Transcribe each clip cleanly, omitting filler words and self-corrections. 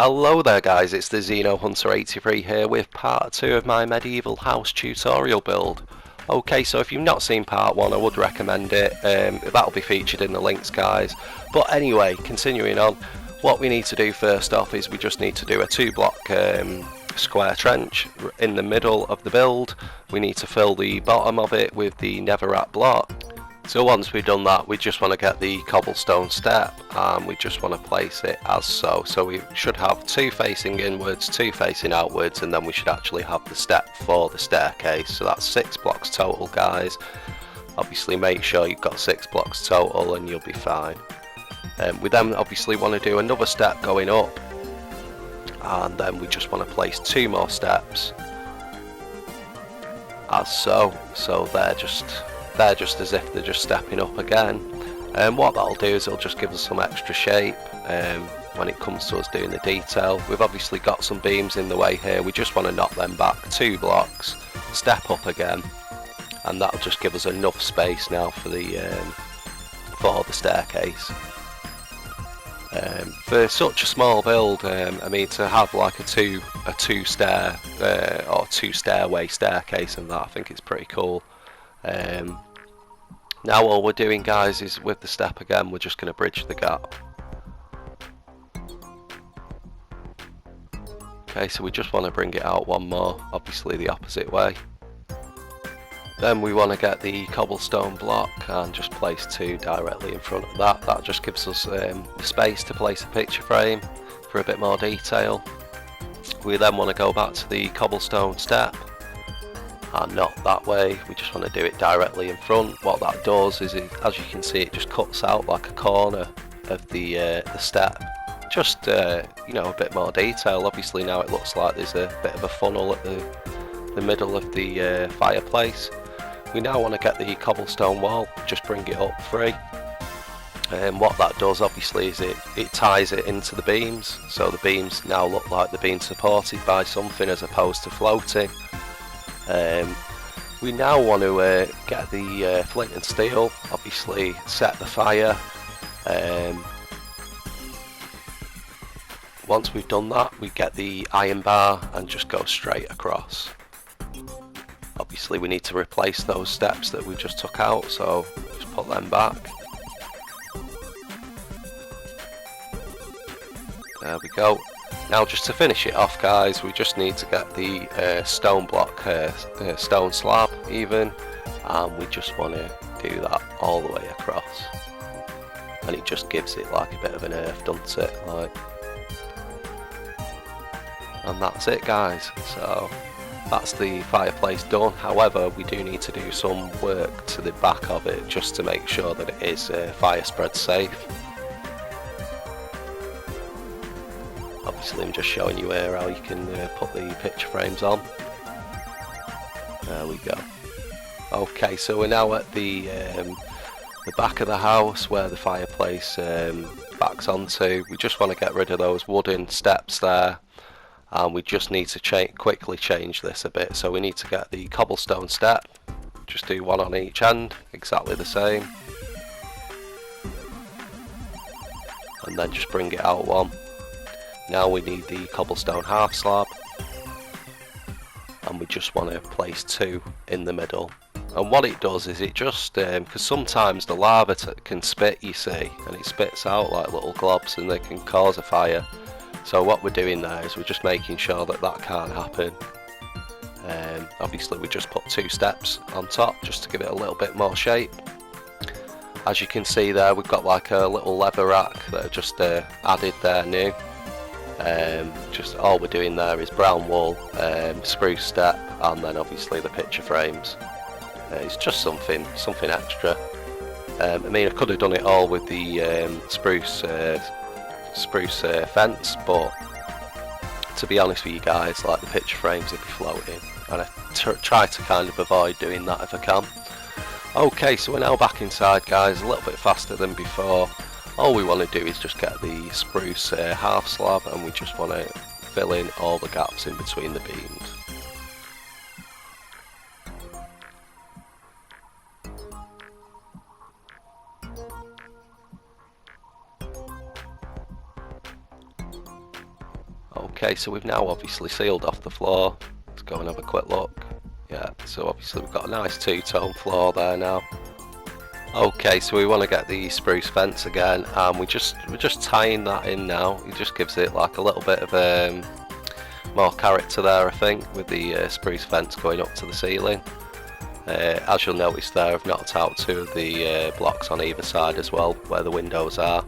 Hello there guys, it's the Xeno Hunter 83 here with part 2 of my medieval house tutorial build. Okay, so if you've not seen part 1 I would recommend it, that'll be featured in the links guys. But anyway, continuing on, what we need to do first off is we just need to do a 2-block square trench in the middle of the build. We need to fill the bottom of it with the netherrack block. So once we've done that, we just want to get the cobblestone step and we just want to place it as so. So we should have 2 facing inwards, 2 facing outwards, and then we should actually have the step for the staircase. So that's 6 blocks total guys. Obviously make sure you've got 6 blocks total and you'll be fine. We then obviously want to do another step going up, and then we just want to place 2 more steps as so. So they're just as if they're just stepping up again, and what that'll do is it'll just give us some extra shape when it comes to us doing the detail. We've obviously got some beams in the way here, we just want to knock them back 2 blocks, step up again, and that'll just give us enough space now for the staircase. For such a small build, I mean, to have like a two stairway staircase and that, I think it's pretty cool. Now all we're doing guys is with the step again, we're just going to bridge the gap. Okay, so we just want to bring it out one more, obviously the opposite way. Then we want to get the cobblestone block and just place 2 directly in front of that. That just gives us the space to place a picture frame for a bit more detail. We then want to go back to the cobblestone step, and not that way, we just want to do it directly in front. What that does is, as you can see, it just cuts out like a corner of the step. Just you know, a bit more detail. Obviously now it looks like there's a bit of a funnel at the middle of the fireplace. We now want to get the cobblestone wall, just bring it up 3. And what that does obviously is it ties it into the beams, so the beams now look like they're being supported by something as opposed to floating. We now want to get the flint and steel, obviously set the fire. Once we've done that, we get the iron bar and just go straight across. Obviously we need to replace those steps that we just took out, so just put them back. There we go. Now just to finish it off guys, we just need to get the stone block, stone slab even, and we just want to do that all the way across, and it just gives it like a bit of an earth, doesn't it? Like, and that's it guys, so that's the fireplace done. However, we do need to do some work to the back of it just to make sure that it is fire spread safe. Obviously I'm just showing you here how you can put the picture frames on. There we go. Okay, so we're now at the back of the house where the fireplace backs onto. We just want to get rid of those wooden steps there, and we just need to quickly change this a bit. So we need to get the cobblestone step, just do 1 on each end, exactly the same, and then just bring it out 1. Now we need the cobblestone half slab, and we just want to place 2 in the middle. And what it does is it just, because sometimes the lava can spit, you see, and it spits out like little globs and they can cause a fire. So what we're doing there is we're just making sure that that can't happen. Obviously we just put 2 steps on top just to give it a little bit more shape. As you can see there, we've got like a little leather rack that are just added there new. Just all we're doing there is brown wool, spruce step, and then obviously the picture frames. It's just something extra. I mean, I could have done it all with the spruce fence, but to be honest with you guys, like the picture frames would be floating, and I try to kind of avoid doing that if I can. Okay, so we're now back inside guys, a little bit faster than before. All we want to do is just get the spruce half slab, and we just want to fill in all the gaps in between the beams. Okay, so we've now obviously sealed off the floor. Let's go and have a quick look. Yeah, so obviously we've got a nice two-tone floor there now. Okay, so we want to get the spruce fence again, and we're just tying that in now. It just gives it like a little bit of more character there, I think, with the spruce fence going up to the ceiling. As you'll notice there, I've knocked out two of the blocks on either side as well, where the windows are.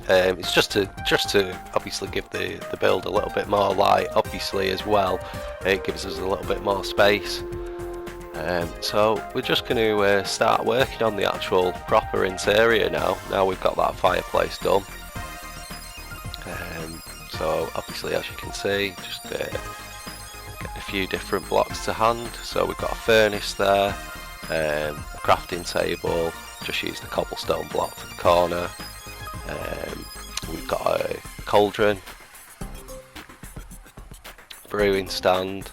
It's just to obviously give the build a little bit more light, obviously as well. It gives us a little bit more space. So we're just going to start working on the actual proper interior now. Now we've got that fireplace done. So obviously, as you can see, just getting a few different blocks to hand. So we've got a furnace there, a crafting table. Just use the cobblestone block for the corner. We've got a cauldron, brewing stand,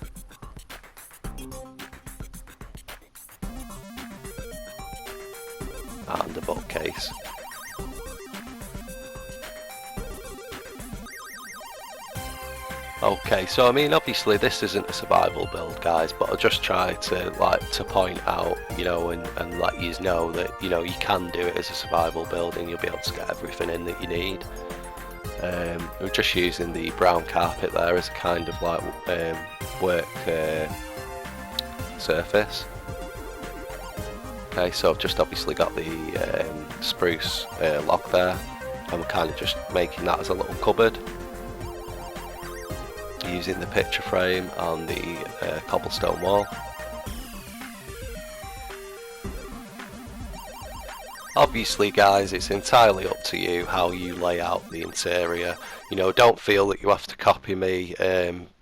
and a bookcase. Okay, so I mean, obviously this isn't a survival build, guys, but I'll just try to point out, you know, and let you know that, you know, you can do it as a survival build and you'll be able to get everything in that you need. We're just using the brown carpet there as a kind of like work surface. Okay, so I've just obviously got the spruce log there, and we're kind of just making that as a little cupboard, using the picture frame on the cobblestone wall. Obviously, guys, it's entirely up to you how you lay out the interior. You know, don't feel that you have to copy me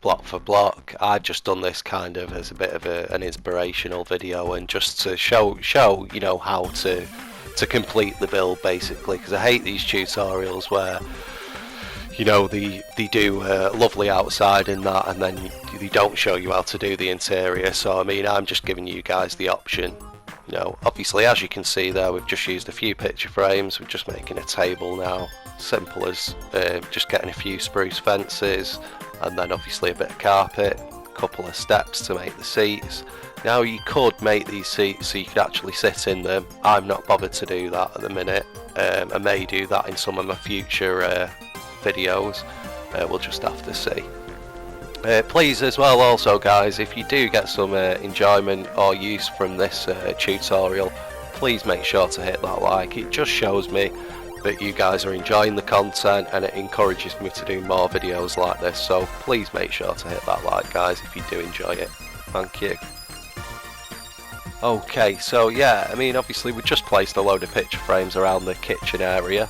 block for block. I've just done this kind of as a bit of an inspirational video, and just to show you know how to complete the build, basically, because I hate these tutorials where, you know, they do lovely outside and that, and then they don't show you how to do the interior. So I mean, I'm just giving you guys the option. You know, obviously, as you can see there, we've just used a few picture frames. We're just making a table now, simple as just getting a few spruce fences, and then obviously a bit of carpet, a couple of steps to make the seats. Now you could make these seats so you could actually sit in them. I'm not bothered to do that at the minute. I may do that in some of my future videos. We'll just have to see. Please as well, also guys, if you do get some enjoyment or use from this tutorial, please make sure to hit that like. It just shows me that you guys are enjoying the content, and it encourages me to do more videos like this. So please make sure to hit that like, guys, if you do enjoy it. Thank you. Okay, so yeah, I mean, obviously we just placed a load of picture frames around the kitchen area,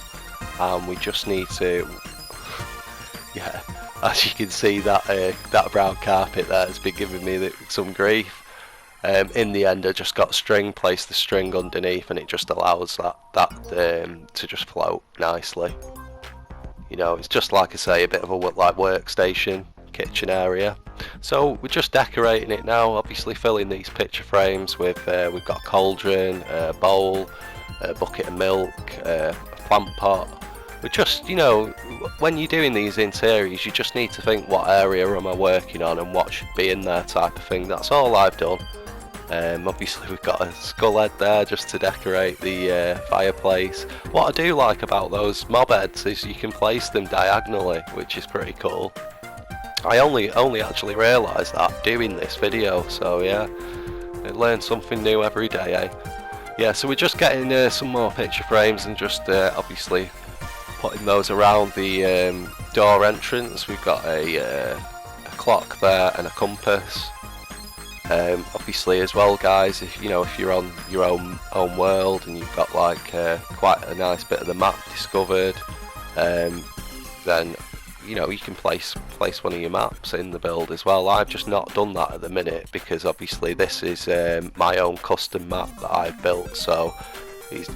and we just need to, yeah, as you can see, that brown carpet there has been giving me some grief. In the end, I just got string, placed the string underneath, and it just allows that to just float nicely. You know, it's just like I say, a bit of a workstation kitchen area. So we're just decorating it now, obviously filling these picture frames with we've got a cauldron, a bowl, a bucket of milk, a plant pot. We're just, you know, when you're doing these interiors, you just need to think, what area am I working on and what should be in there, type of thing. That's all I've done. Obviously we've got a skull head there just to decorate the fireplace. What I do like about those mob heads is you can place them diagonally, which is pretty cool. I only actually realised that doing this video, so yeah, I learn something new every day, eh? Yeah, so we're just getting some more picture frames and just obviously putting those around the door entrance. We've got a clock there and a compass. Obviously as well, guys, if you're on your own world and you've got like quite a nice bit of the map discovered, then you know you can place one of your maps in the build as well. I've just not done that at the minute because obviously this is my own custom map that I've built, so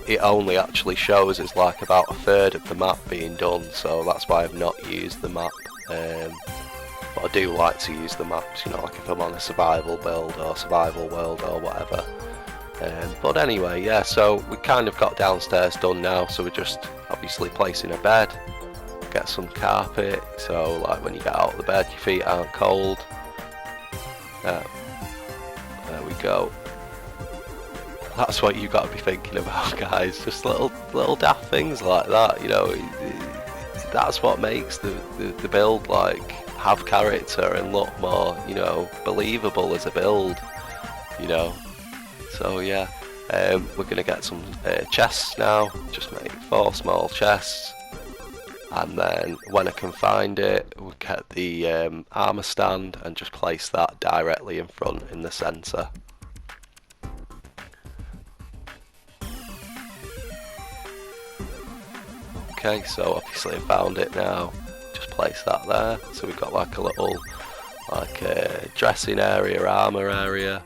it only actually shows as like about a third of the map being done, so that's why I've not used the map. But I do like to use the maps, you know, like if I'm on a survival build or survival world or whatever. But anyway, yeah, so we kind of got downstairs done now, so we're just obviously placing a bed, get some carpet, so like when you get out of the bed your feet aren't cold. There we go. That's what you got to be thinking about, guys. Just little daft things like that, you know. That's what makes the build like have character and look more, you know, believable as a build, you know. So yeah, we're gonna get some chests now. Just make 4 small chests, and then when I can find it, we'll get the armor stand and just place that directly in front in the center. Okay, so obviously I found it now. Just place that there. So we've got like a little dressing area, armor area,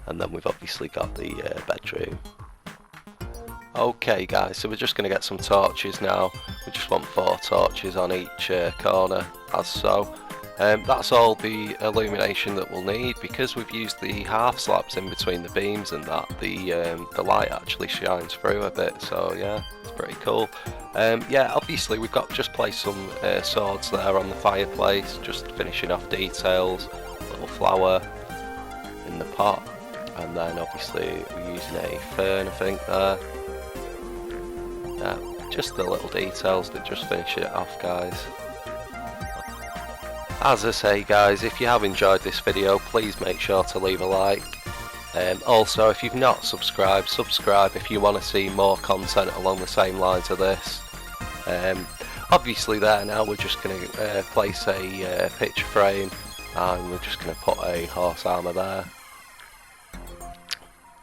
and then we've obviously got the bedroom. Okay guys, so we're just going to get some torches now. We just want 4 torches on each corner, as so. That's all the illumination that we'll need, because we've used the half slabs in between the beams and that. The light actually shines through a bit, so yeah, it's pretty cool. Yeah, obviously we've got just placed some swords there on the fireplace, just finishing off details. Little flower in the pot, and then obviously we're using a fern, I think, there. Yeah, just the little details that just finish it off, guys. As I say, guys, if you have enjoyed this video, please make sure to leave a like. Also, if you've not subscribed, subscribe if you want to see more content along the same lines of this. Obviously there now we're just going to place a picture frame, and we're just going to put a horse armor there.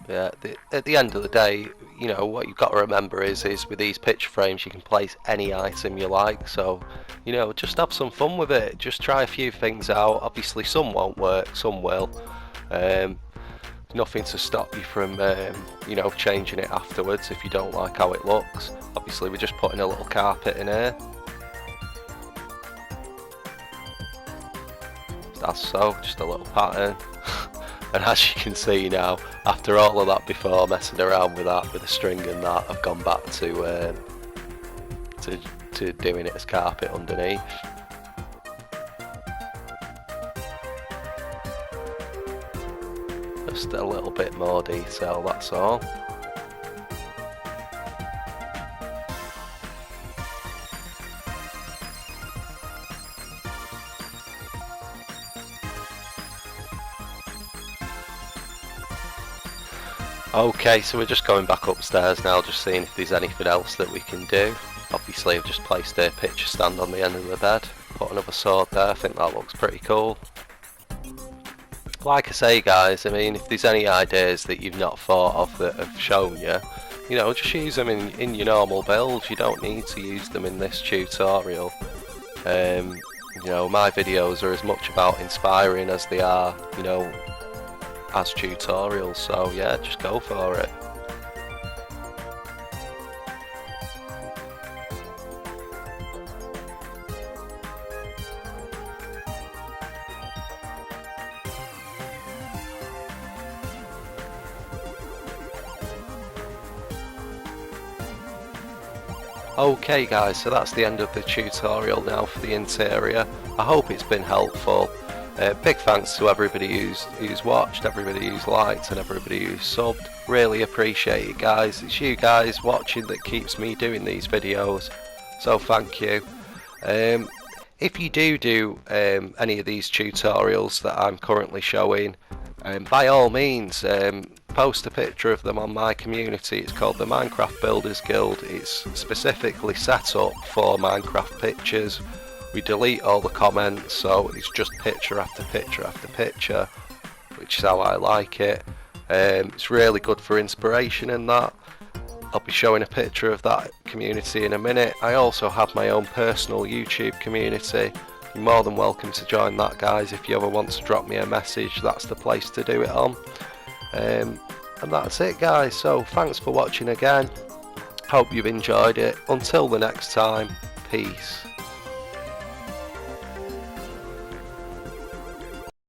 Yeah, at the end of the day, you know, what you've got to remember is with these picture frames you can place any item you like, so, you know, just have some fun with it. Just try a few things out. Obviously some won't work, some will. Nothing to stop you from, you know, changing it afterwards if you don't like how it looks. Obviously we're just putting a little carpet in here. That's so, just a little pattern. And as you can see now, after all of that before, messing around with that, with the string and that, I've gone back to doing it as carpet underneath. Just a little bit more detail, that's all. Okay, so we're just going back upstairs now, just seeing if there's anything else that we can do. Obviously I've just placed a picture stand on the end of the bed, put another sword there. I think that looks pretty cool. Like I say, guys, I mean, if there's any ideas that you've not thought of that have shown you, you know, just use them in your normal builds. You don't need to use them in this tutorial. You know, my videos are as much about inspiring as they are, you know, as tutorials, so yeah, just go for it. Okay guys, so that's the end of the tutorial now for the interior. I hope it's been helpful. Big thanks to everybody who's watched, everybody who's liked, and everybody who's subbed. Really appreciate it, guys. It's you guys watching that keeps me doing these videos, so thank you. If you do any of these tutorials that I'm currently showing, by all means post a picture of them on my community. It's called the Minecraft Builders Guild. It's specifically set up for Minecraft pictures. We delete all the comments, so it's just picture after picture after picture, which is how I like it. It's really good for inspiration and that. I'll be showing a picture of that community in a minute. I also have my own personal YouTube community. You're more than welcome to join that, guys. If you ever want to drop me a message, that's the place to do it on. And that's it, guys. So thanks for watching again. Hope you've enjoyed it. Until the next time, peace.